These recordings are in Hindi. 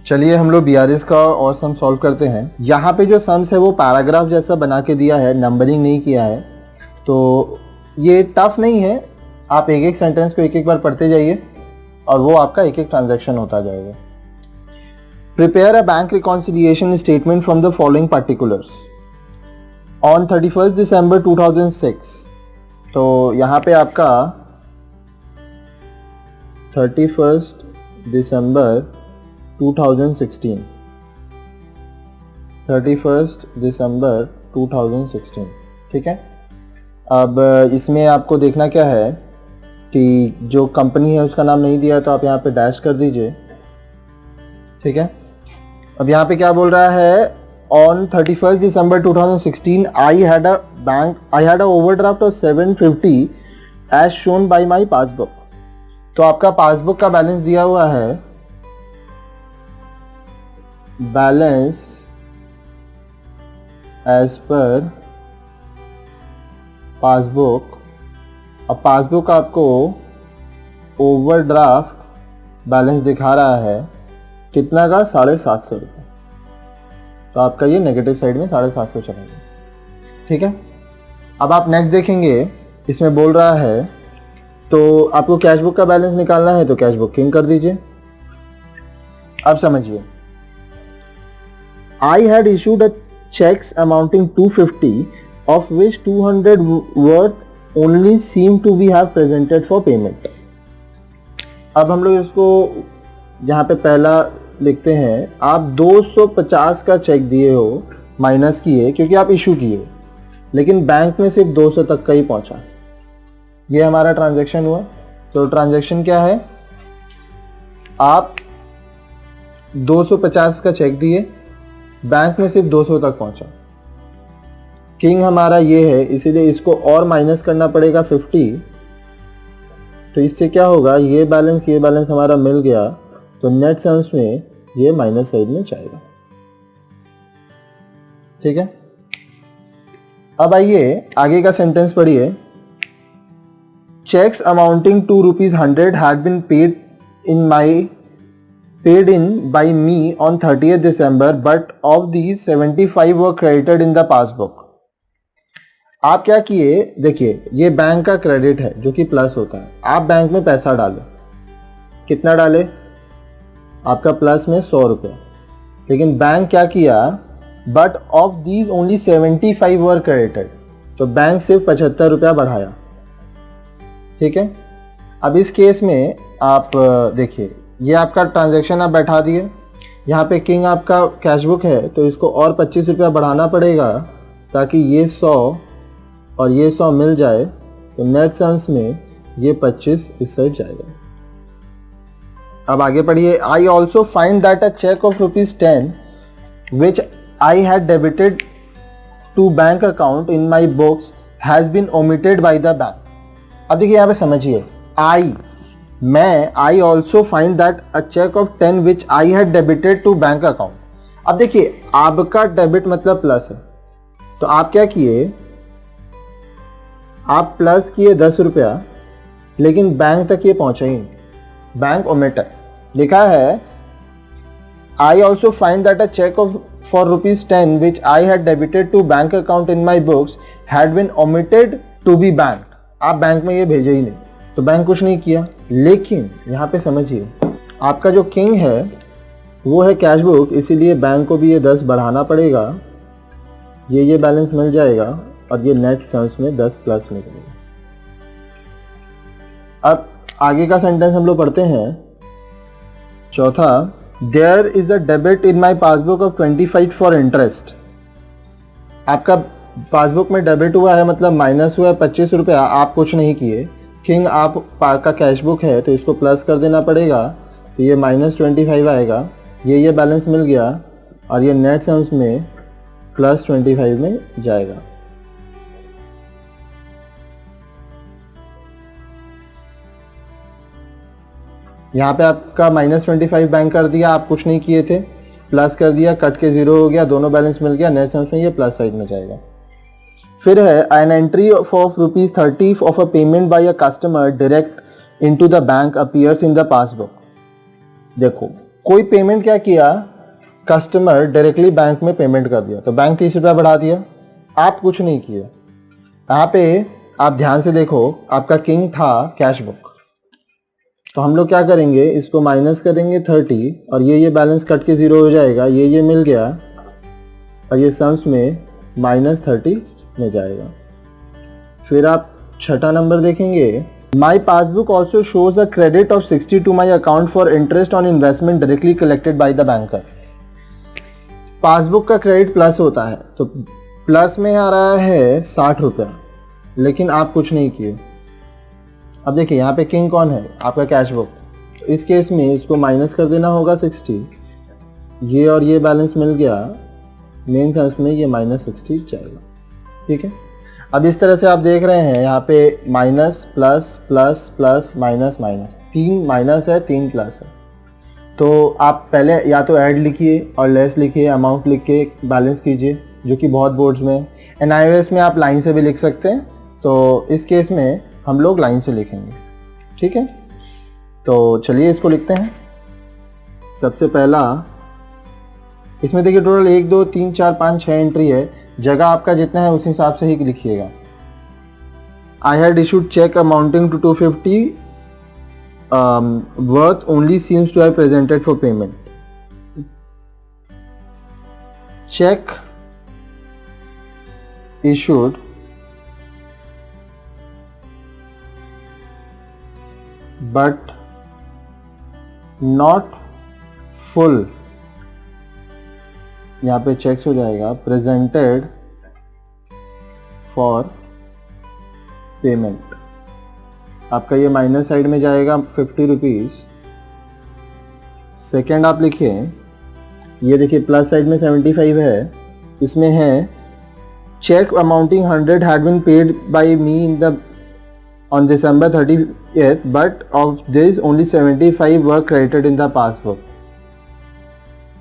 चलिए हम लोग BRS का और सम सॉल्व करते हैं। यहाँ पे जो सम्स है वो पैराग्राफ जैसा बना के दिया है, नंबरिंग नहीं किया है, तो ये टफ नहीं है। आप एक एक सेंटेंस को एक एक बार पढ़ते जाइए और वो आपका एक एक ट्रांजैक्शन होता जाएगा। Prepare a bank reconciliation statement from the following particulars on 31 दिसंबर 2006। तो यहाँ पे आपका 31 दिसंबर 2016, 31 दिसंबर 2016, ठीक है। अब इसमें आपको देखना क्या है कि जो कंपनी है उसका नाम नहीं दिया तो आप यहाँ पे डैश कर दीजिए, ठीक है। अब यहाँ पे क्या बोल रहा है, on 31 December 2016 I had a overdraft of 750 as shown by my passbook. तो आपका पासबुक का बैलेंस दिया हुआ है, बैलेंस एज पर पासबुक। अब पासबुक आपको ओवरड्राफ्ट बैलेंस दिखा रहा है कितना का, 750 रुपये। तो आपका ये नेगेटिव साइड में 750 चलेगा, ठीक है। अब आप नेक्स्ट देखेंगे, इसमें बोल रहा है तो आपको कैश बुक का बैलेंस निकालना है तो कैश बुकिंग कर दीजिए। अब समझिए, I had issued a checks amounting 250 of which 200 worth only seem to be have presented for payment। अब हम लोग इसको यहाँ पे पहला लिखते हैं, आप 250 का चेक दिए हो, माइनस किए क्योंकि आप इशू किए, लेकिन बैंक में सिर्फ 200 तक का ही पहुंचा। ये हमारा ट्रांजैक्शन हुआ। तो ट्रांजैक्शन क्या है, आप 250 का चेक दिए, बैंक में सिर्फ 200 तक पहुंचा। किंग हमारा ये है, इसीलिए इसको और माइनस करना पड़ेगा 50। तो इससे क्या होगा, ये बैलेंस हमारा मिल गया, तो नेट सम्स में ये माइनस साइड में जाएगा, ठीक है। अब आइए आगे का सेंटेंस पढ़िए। Cheques amounting to ₹100 had been paid in by me on 30th December, but of these 75 were credited in the passbook। आप क्या किए, देखिए ये बैंक का क्रेडिट है जो कि प्लस होता है। आप बैंक में पैसा डाले, कितना डाले, आपका प्लस में 100 रुपये, लेकिन बैंक क्या किया, but of these only 75 were credited. तो बैंक सिर्फ 75 रुपया बढ़ाया, ठीक है। अब इस केस में आप देखिए, ये आपका ट्रांजैक्शन आप बैठा दिए, यहाँ पे किंग आपका कैशबुक है तो इसको और 25 रुपया बढ़ाना पड़ेगा ताकि ये 100 और ये 100 मिल जाए। तो नेट सम्स में ये 25 इस साइड जाएगा। अब आगे पढ़िए। I also find that a cheque of ₹10 which I had debited to bank account in my books has been omitted by the bank. अब देखिए यहाँ पे समझिए, I also find that a cheque of 10 which I had debited to bank account. अब देखिए, आपका डेबिट मतलब प्लस है, तो आप क्या किए, आप प्लस किए 10 रुपया, लेकिन बैंक तक ये पहुंचा ही नहीं, बैंक ओमिट है। लिखा है I also find that a cheque of for ₹10 which I had debited to bank account in my books had been omitted to be bank. आप बैंक में ये भेजे ही नहीं, तो बैंक कुछ नहीं किया। लेकिन यहाँ पे समझिए, आपका जो किंग है वो है कैश बुक, इसीलिए बैंक को भी ये 10 बढ़ाना पड़ेगा, ये बैलेंस मिल जाएगा और ये नेट सम्स में 10 प्लस में जाएगा। अब आगे का सेंटेंस हम लोग पढ़ते हैं, चौथा। There is a debit in my passbook of 25 for interest. आपका पासबुक में डेबिट हुआ है, मतलब माइनस हुआ है 25 रुपया, आप कुछ नहीं किए। किंग आप का कैश बुक है तो इसको प्लस कर देना पड़ेगा, तो ये -25 आएगा। ये बैलेंस मिल गया और ये नेट सम्स में +25 में जाएगा। यहाँ पे आपका -25 बैंक कर दिया, आप कुछ नहीं किए थे, प्लस कर दिया, कट के 0 हो गया, दोनों बैलेंस मिल गया, नेट सम्स में ये प्लस साइड में जाएगा। फिर है an entry of ₹30 of a payment by a customer direct into the bank appears in the passbook. देखो, कोई पेमेंट क्या किया, कस्टमर डायरेक्टली बैंक में पेमेंट कर दिया, तो बैंक 30 रुपया बढ़ा दिया, आप कुछ नहीं किए। यहाँ पे आप ध्यान से देखो, आपका किंग था कैश बुक, तो हम लोग क्या करेंगे, इसको माइनस करेंगे 30 और ये बैलेंस कट के 0 हो जाएगा, ये मिल गया और ये सम्स में -30 में जाएगा। फिर आप छठा नंबर देखेंगे, my passbook also shows a credit of 60 to my account for interest on investment directly collected by the banker. Passbook का क्रेडिट प्लस होता है, तो प्लस में आ रहा है 60 रुपया, लेकिन आप कुछ नहीं किए। अब देखिए यहाँ पे किंग कौन है, आपका कैश बुक, तो इस केस में इसको माइनस कर देना होगा 60, ये और ये बैलेंस मिल गया, मेन सम्स में ये -60 जाएगा। ठीक है, अब इस तरह से आप देख रहे हैं यहाँ पे minus plus plus plus minus minus, 3 minus है 3 प्लस है। तो आप पहले या तो ऐड लिखिए और लेस लिखिए, अमाउंट लिख के बैलेंस कीजिए, जो कि बहुत बोर्ड्स में है। NIOS में आप लाइन से भी लिख सकते हैं, तो इस केस में हम लोग लाइन से लिखेंगे। ठीक है, तो चलिए इसको लिखते हैं। सबसे पहला, इसमें देखिए टोटल 1 2 3 4 5 6 एंट्री है, जगह आपका जितना है उस हिसाब से ही लिखिएगा। I had issued cheque amounting to 250 worth only seems to have presented for payment. Check issued but not full, यहाँ पे चेक्स हो जाएगा, presented for payment। आपका ये माइनस साइड में जाएगा 50 रुपीज़। सेकेंड आप लिखिए, ये देखिए प्लस साइड में 75 है, इसमें है cheque amounting 100 had been paid by me in the on December 30th but of this only 75 were credited in the passbook.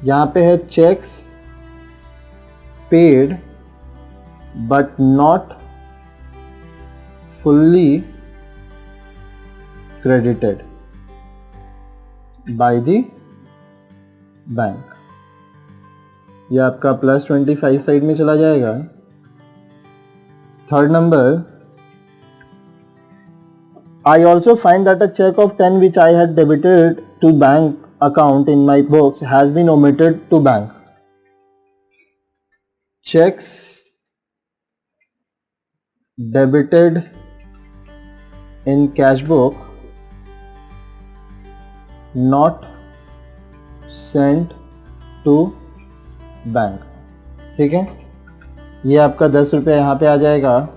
यहाँ पे है cheques paid but not fully credited by the bank. ये आपका +25 साइड में चला जाएगा। Third number, I also find that a check of 10 which I had debited to bank account in my books has been omitted to bank. Checks debited in cash book not sent to bank. ठीक है, ये आपका 10 रुपया यहाँ पे आ जाएगा।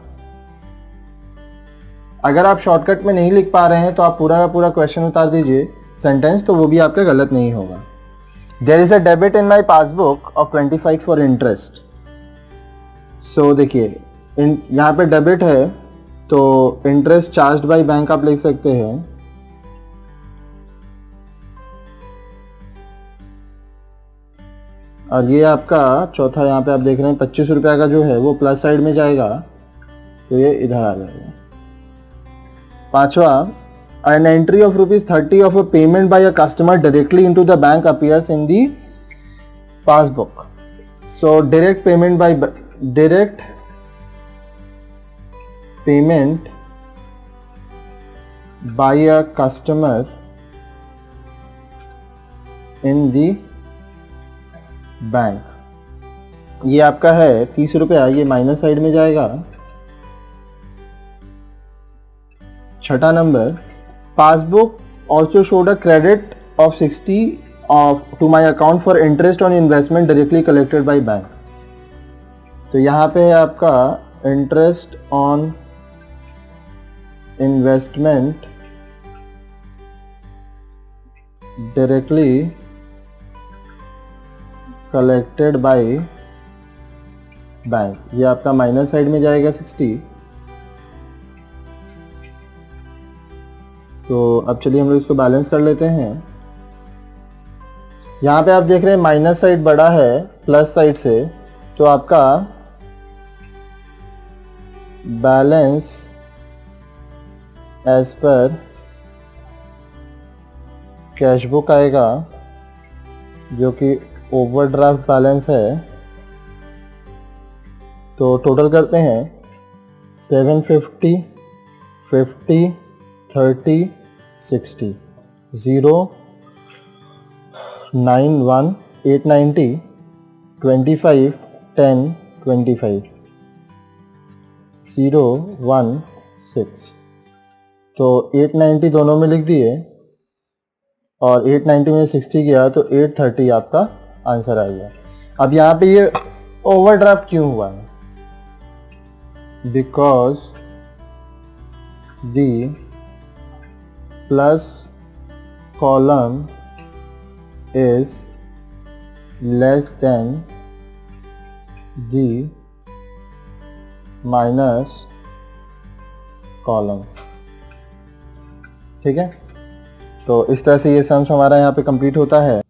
अगर आप शॉर्टकट में नहीं लिख पा रहे हैं तो आप पूरा का पूरा क्वेश्चन उतार दीजिए सेंटेंस, तो वो भी आपका गलत नहीं होगा। There is a debit in my passbook of 25 for interest. So देखिए यहाँ पे डेबिट है, तो इंटरेस्ट चार्ज्ड बाय बैंक आप लिख सकते हैं। और ये आपका चौथा, यहाँ पे आप देख रहे हैं 25 रुपया का जो है वो प्लस साइड में जाएगा, तो ये इधर आ जाएगा। पांचवा, an entry of ₹30 of a payment by a customer directly into the bank appears in the passbook. So direct payment by a customer in the bank, ये आपका है 30 रुपया, ये माइनस साइड में जाएगा। छठा नंबर, passbook also showed a credit of 60 of to my account for interest on investment directly collected by bank. तो यहाँ पे है आपका interest on investment directly collected by bank, ये आपका माइनस साइड में जाएगा 60। तो अब चलिए हम लोग इसको बैलेंस कर लेते हैं। यहाँ पे आप देख रहे हैं माइनस साइड बड़ा है प्लस साइड से, तो आपका balance as per cash book आएगा जो कि ओवरड्राफ्ट बैलेंस है, तो टोटल करते हैं 750, 50, 30, 60, 0, 9, 1, 890, 25, 10, 25, 0, 1, 6। तो 890 दोनों में लिख दिए और 890 में 60 गया तो 830 आपका आंसर आ गया। अब यहाँ पे ये ओवरड्राफ्ट क्यों हुआ है? Because the plus column is less than the minus column. ठीक है, तो इस तरह से ये सम्स हमारा यहाँ पे कंप्लीट होता है।